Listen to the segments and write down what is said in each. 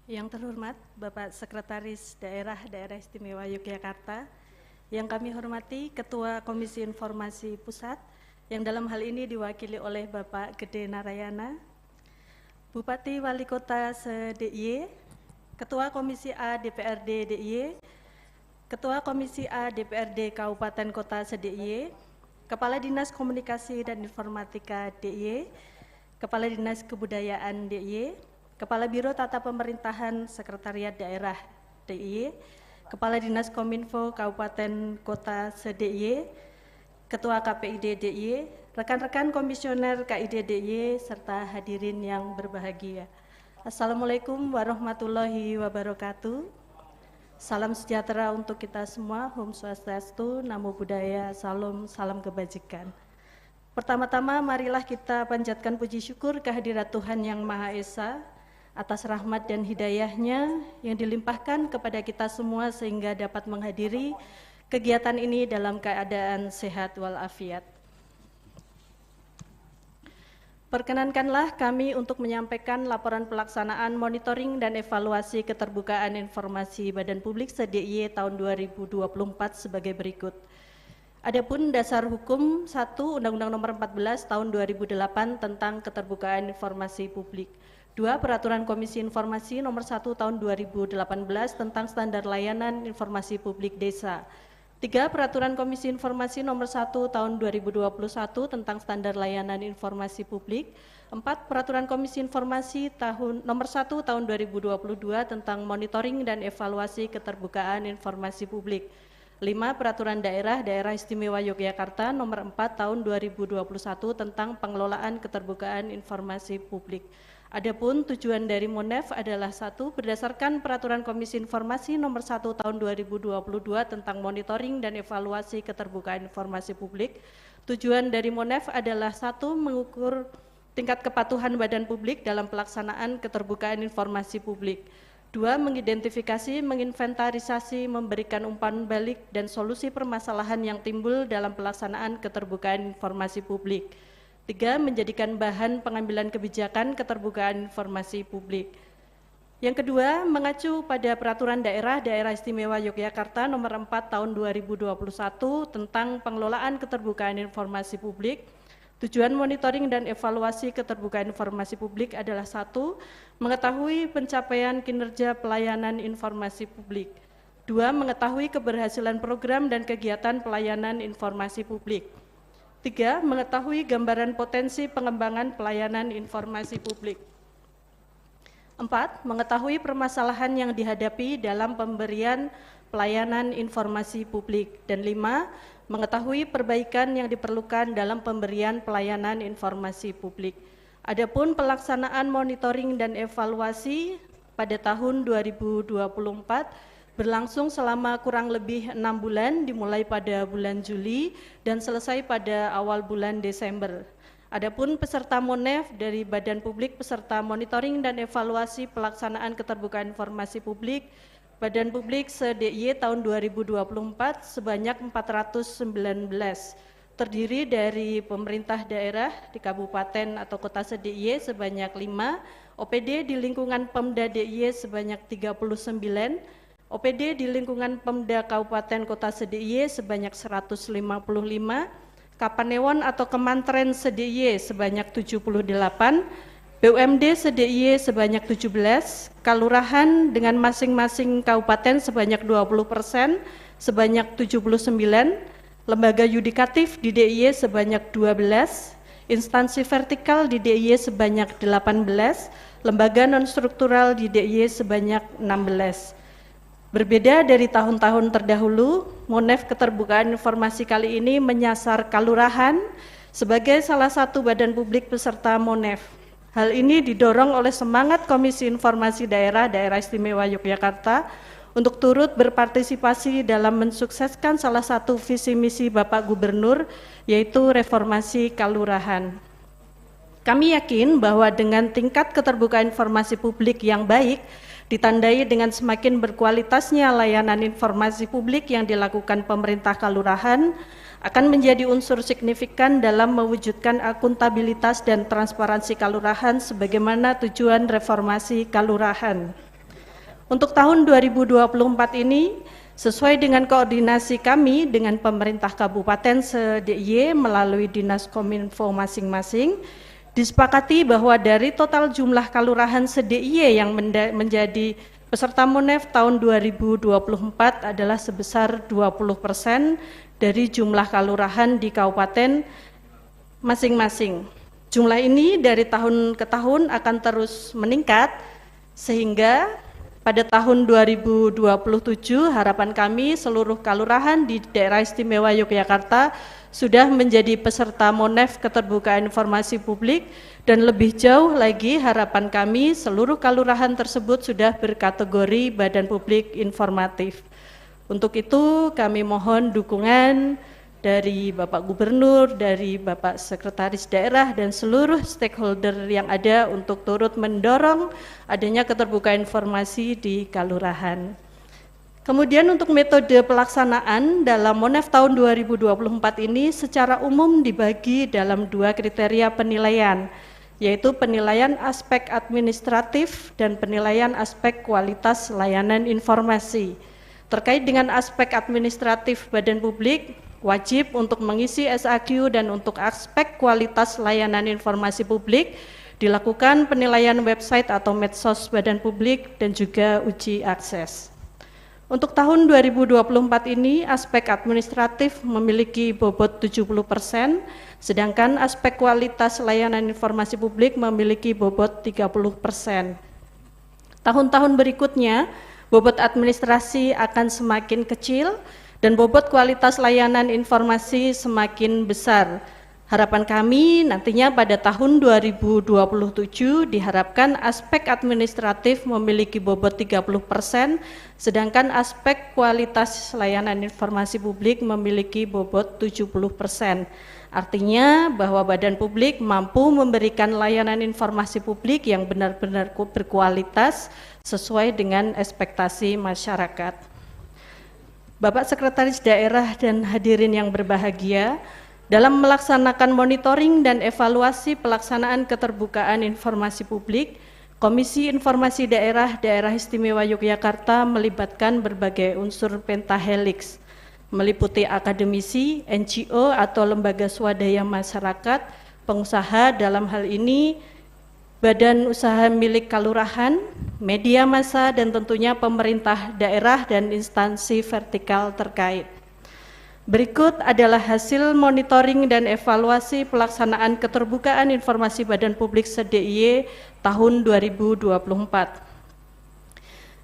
Yang terhormat Bapak Sekretaris Daerah Istimewa Yogyakarta, yang kami hormati Ketua Komisi Informasi Pusat, yang dalam hal ini diwakili oleh Bapak Gede Narayana, Bupati Wali Kota se-DIY, Ketua Komisi A DPRD DIY, Ketua Komisi A DPRD Kabupaten Kota se-DIY, Kepala Dinas Komunikasi dan Informatika DIY, Kepala Dinas Kebudayaan DIY, Kepala Biro Tata Pemerintahan Sekretariat Daerah DIY, Kepala Dinas Kominfo Kabupaten Kota se-DIY, Ketua KPID DIY, rekan-rekan komisioner KID DIY, serta hadirin yang berbahagia. Assalamualaikum warahmatullahi wabarakatuh. Salam sejahtera untuk kita semua. Om Swastiastu, Namo Buddhaya, salam kebajikan. Pertama-tama marilah kita panjatkan puji syukur kehadirat Tuhan Yang Maha Esa atas rahmat dan hidayahnya yang dilimpahkan kepada kita semua sehingga dapat menghadiri kegiatan ini dalam keadaan sehat walafiat. Perkenankanlah kami untuk menyampaikan laporan pelaksanaan monitoring dan evaluasi keterbukaan informasi Badan Publik se-DIY tahun 2024 sebagai berikut. Adapun dasar hukum 1 Undang-Undang Nomor 14 Tahun 2008 tentang keterbukaan informasi publik. 2. Peraturan Komisi Informasi Nomor 1 Tahun 2018 tentang standar layanan informasi publik desa. 3. Peraturan Komisi Informasi Nomor 1 Tahun 2021 tentang standar layanan informasi publik. 4. Peraturan Komisi Informasi Nomor 1 Tahun 2022 tentang monitoring dan evaluasi keterbukaan informasi publik. 5. Peraturan Daerah Istimewa Yogyakarta Nomor 4 Tahun 2021 tentang pengelolaan keterbukaan informasi publik. Adapun tujuan dari Monef adalah 1. Berdasarkan Peraturan Komisi Informasi Nomor 1 Tahun 2022 tentang monitoring dan evaluasi keterbukaan informasi publik. Tujuan dari Monef adalah 1. Mengukur tingkat kepatuhan badan publik dalam pelaksanaan keterbukaan informasi publik. 2. Mengidentifikasi, menginventarisasi, memberikan umpan balik dan solusi permasalahan yang timbul dalam pelaksanaan keterbukaan informasi publik. 3. Menjadikan bahan pengambilan kebijakan keterbukaan informasi publik. Yang kedua, mengacu pada Peraturan Daerah Istimewa Yogyakarta Nomor 4 Tahun 2021 tentang pengelolaan keterbukaan informasi publik. Tujuan monitoring dan evaluasi keterbukaan informasi publik adalah 1. Mengetahui pencapaian kinerja pelayanan informasi publik. 2. Mengetahui keberhasilan program dan kegiatan pelayanan informasi publik. 3. Mengetahui gambaran potensi pengembangan pelayanan informasi publik. 4. Mengetahui permasalahan yang dihadapi dalam pemberian pelayanan informasi publik. Dan 5. Mengetahui perbaikan yang diperlukan dalam pemberian pelayanan informasi publik. Adapun pelaksanaan monitoring dan evaluasi pada tahun 2024 berlangsung selama kurang lebih 6 bulan, dimulai pada bulan Juli dan selesai pada awal bulan Desember. Adapun peserta Monef dari Badan Publik peserta monitoring dan evaluasi pelaksanaan keterbukaan informasi publik Badan Publik se-DIY tahun 2024 sebanyak 419, terdiri dari pemerintah daerah di kabupaten atau kota se-DIY sebanyak 5, OPD di lingkungan Pemda DIY sebanyak 39, OPD di lingkungan Pemda Kabupaten Kota se-DIY sebanyak 155, Kapanewon atau Kemantren se-DIY sebanyak 78, BUMD se-DIY sebanyak 17, Kalurahan dengan masing-masing kabupaten sebanyak 20%, sebanyak 79, Lembaga Yudikatif di DIY sebanyak 12, Instansi Vertikal di DIY sebanyak 18, Lembaga Non-Struktural di DIY sebanyak 16. Berbeda dari tahun-tahun terdahulu, Monef keterbukaan informasi kali ini menyasar Kalurahan sebagai salah satu badan publik peserta Monef. Hal ini didorong oleh semangat Komisi Informasi Daerah Istimewa Yogyakarta untuk turut berpartisipasi dalam mensukseskan salah satu visi misi Bapak Gubernur, yaitu reformasi Kalurahan. Kami yakin bahwa dengan tingkat keterbukaan informasi publik yang baik, ditandai dengan semakin berkualitasnya layanan informasi publik yang dilakukan pemerintah Kalurahan, akan menjadi unsur signifikan dalam mewujudkan akuntabilitas dan transparansi Kalurahan sebagaimana tujuan reformasi Kalurahan. Untuk tahun 2024 ini, sesuai dengan koordinasi kami dengan pemerintah kabupaten se-DIY melalui Dinas Kominfo masing-masing, disepakati bahwa dari total jumlah kalurahan se-DIY yang menjadi peserta MONEF tahun 2024 adalah sebesar 20% dari jumlah kalurahan di kabupaten masing-masing. Jumlah ini dari tahun ke tahun akan terus meningkat, sehingga pada tahun 2027 harapan kami seluruh kalurahan di Daerah Istimewa Yogyakarta sudah menjadi peserta MONEF Keterbukaan Informasi Publik, dan lebih jauh lagi harapan kami seluruh kalurahan tersebut sudah berkategori Badan Publik Informatif. Untuk itu kami mohon dukungan dari Bapak Gubernur, dari Bapak Sekretaris Daerah, dan seluruh stakeholder yang ada untuk turut mendorong adanya keterbukaan informasi di kalurahan. Kemudian untuk metode pelaksanaan dalam MONEF tahun 2024 ini secara umum dibagi dalam 2 kriteria penilaian, yaitu penilaian aspek administratif dan penilaian aspek kualitas layanan informasi. Terkait dengan aspek administratif Badan Publik, wajib untuk mengisi SAQ, dan untuk aspek kualitas layanan informasi publik dilakukan penilaian website atau medsos Badan Publik dan juga uji akses. Untuk tahun 2024 ini aspek administratif memiliki bobot 70%, sedangkan aspek kualitas layanan informasi publik memiliki bobot 30%. Tahun-tahun berikutnya bobot administrasi akan semakin kecil dan bobot kualitas layanan informasi semakin besar. Harapan kami nantinya pada tahun 2027 diharapkan aspek administratif memiliki bobot 30%, sedangkan aspek kualitas layanan informasi publik memiliki bobot 70%. Artinya bahwa Badan Publik mampu memberikan layanan informasi publik yang benar-benar berkualitas sesuai dengan ekspektasi masyarakat. Bapak Sekretaris Daerah dan hadirin yang berbahagia, dalam melaksanakan monitoring dan evaluasi pelaksanaan keterbukaan informasi publik, Komisi Informasi Daerah Daerah Istimewa Yogyakarta melibatkan berbagai unsur pentahelix, meliputi akademisi, NGO atau lembaga swadaya masyarakat, pengusaha dalam hal ini badan usaha milik kalurahan, media massa, dan tentunya pemerintah daerah dan instansi vertikal terkait. Berikut adalah hasil monitoring dan evaluasi pelaksanaan keterbukaan informasi Badan Publik se-DIY tahun 2024.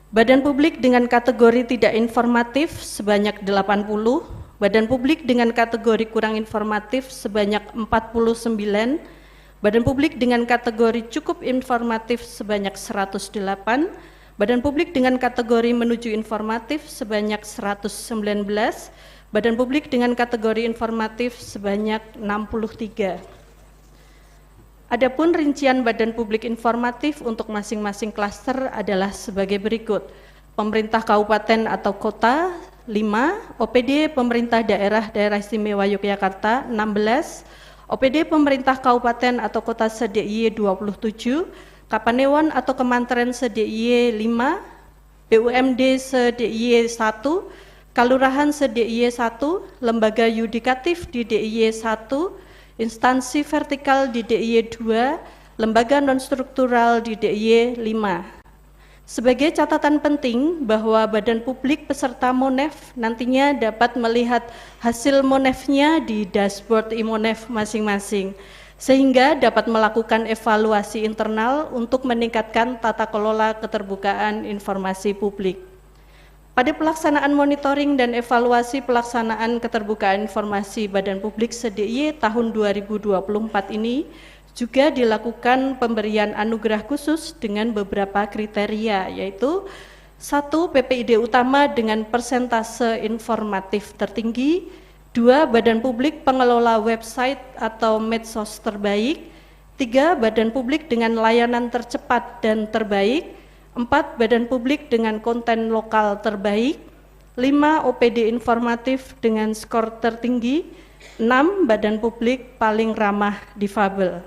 Badan Publik dengan kategori tidak informatif sebanyak 80, Badan Publik dengan kategori kurang informatif sebanyak 49, Badan Publik dengan kategori cukup informatif sebanyak 108, Badan Publik dengan kategori menuju informatif sebanyak 119, Badan Publik dengan kategori informatif sebanyak 63. Adapun rincian Badan Publik Informatif untuk masing-masing klaster adalah sebagai berikut. Pemerintah kabupaten atau kota 5, OPD pemerintah daerah Daerah Istimewa Yogyakarta 16, OPD pemerintah kabupaten atau kota se-DIY 27, Kapanewon atau Kementerian se-DIY 5, BUMD se-DIY 1, Kalurahan se-DIY 1, Lembaga Yudikatif di DIY 1, Instansi Vertikal di DIY 2, Lembaga Non-Struktural di DIY 5. Sebagai catatan penting bahwa Badan Publik peserta MONEF nantinya dapat melihat hasil MONEF-nya di dashboard e-MONEF masing-masing, sehingga dapat melakukan evaluasi internal untuk meningkatkan tata kelola keterbukaan informasi publik. Pada pelaksanaan monitoring dan evaluasi pelaksanaan keterbukaan informasi Badan Publik se-DIY tahun 2024 ini, juga dilakukan pemberian anugerah khusus dengan beberapa kriteria, yaitu 1. PPID utama dengan persentase informatif tertinggi, 2. Badan Publik pengelola website atau medsos terbaik, 3. Badan Publik dengan layanan tercepat dan terbaik, 4. Badan Publik dengan konten lokal terbaik, 5. OPD informatif dengan skor tertinggi, 6. Badan Publik paling ramah difabel.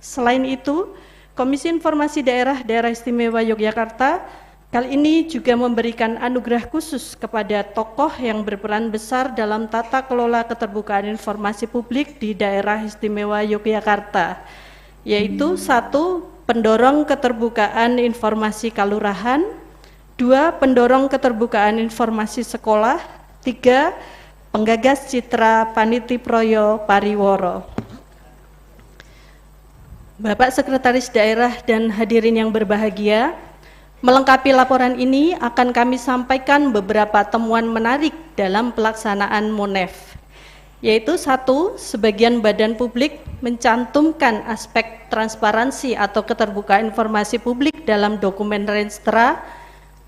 Selain itu, Komisi Informasi Daerah Daerah Istimewa Yogyakarta Kali ini juga memberikan anugerah khusus kepada tokoh yang berperan besar dalam tata kelola keterbukaan informasi publik di Daerah Istimewa Yogyakarta, yaitu 1. Pendorong keterbukaan informasi kalurahan, 2. Pendorong keterbukaan informasi sekolah, 3. Penggagas citra Paniti Proyo Pariworo. Bapak Sekretaris Daerah dan hadirin yang berbahagia, melengkapi laporan ini akan kami sampaikan beberapa temuan menarik dalam pelaksanaan MONEF, yaitu 1. Sebagian badan publik mencantumkan aspek transparansi atau keterbukaan informasi publik dalam dokumen Renstra,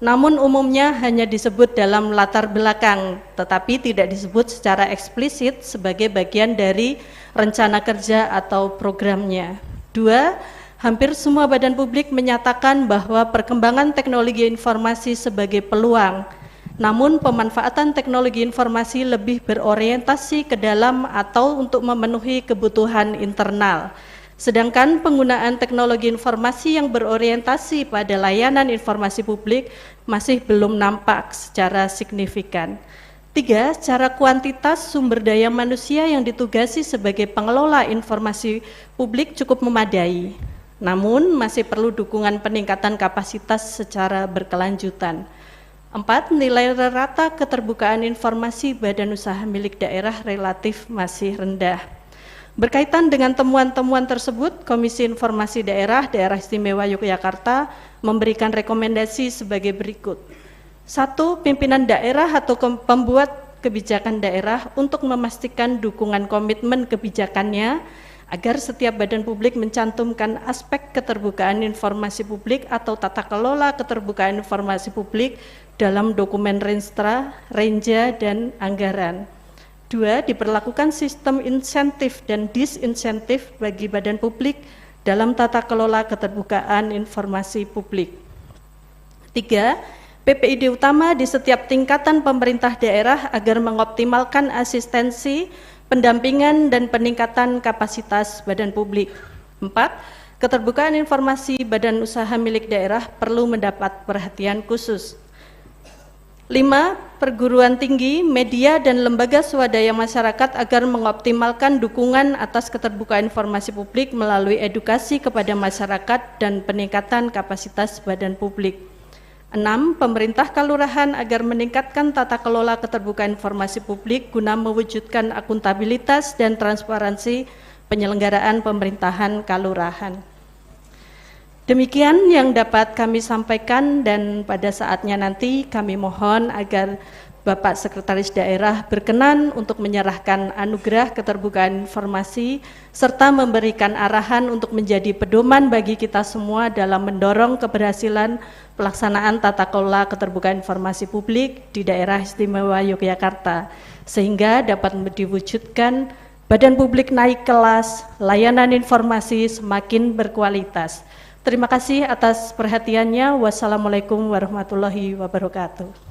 namun umumnya hanya disebut dalam latar belakang, tetapi tidak disebut secara eksplisit sebagai bagian dari rencana kerja atau programnya. 2. Hampir semua badan publik menyatakan bahwa perkembangan teknologi informasi sebagai peluang, namun pemanfaatan teknologi informasi lebih berorientasi ke dalam atau untuk memenuhi kebutuhan internal. Sedangkan penggunaan teknologi informasi yang berorientasi pada layanan informasi publik masih belum nampak secara signifikan. 3. Secara kuantitas sumber daya manusia yang ditugasi sebagai pengelola informasi publik cukup memadai. Namun masih perlu dukungan peningkatan kapasitas secara berkelanjutan. 4. Nilai rata keterbukaan informasi badan usaha milik daerah relatif masih rendah. Berkaitan dengan temuan-temuan tersebut, Komisi Informasi Daerah Istimewa Yogyakarta memberikan rekomendasi sebagai berikut. 1. Pimpinan daerah atau pembuat kebijakan daerah untuk memastikan dukungan komitmen kebijakannya agar setiap badan publik mencantumkan aspek keterbukaan informasi publik atau tata kelola keterbukaan informasi publik dalam dokumen Renstra, Renja, dan anggaran. 2. Diberlakukan sistem insentif dan disinsentif bagi badan publik dalam tata kelola keterbukaan informasi publik. 3. PPID utama di setiap tingkatan pemerintah daerah agar mengoptimalkan asistensi, pendampingan dan peningkatan kapasitas badan publik. 4. Keterbukaan informasi badan usaha milik daerah perlu mendapat perhatian khusus. 5. Perguruan tinggi, media dan lembaga swadaya masyarakat agar mengoptimalkan dukungan atas keterbukaan informasi publik melalui edukasi kepada masyarakat dan peningkatan kapasitas badan publik. 6. Pemerintah kalurahan agar meningkatkan tata kelola keterbukaan informasi publik guna mewujudkan akuntabilitas dan transparansi penyelenggaraan pemerintahan kalurahan. Demikian yang dapat kami sampaikan, dan pada saatnya nanti kami mohon agar Bapak Sekretaris Daerah berkenan untuk menyerahkan anugerah keterbukaan informasi serta memberikan arahan untuk menjadi pedoman bagi kita semua dalam mendorong keberhasilan pelaksanaan tata kelola keterbukaan informasi publik di Daerah Istimewa Yogyakarta, sehingga dapat diwujudkan badan publik naik kelas, layanan informasi semakin berkualitas. Terima kasih atas perhatiannya. Wassalamualaikum warahmatullahi wabarakatuh.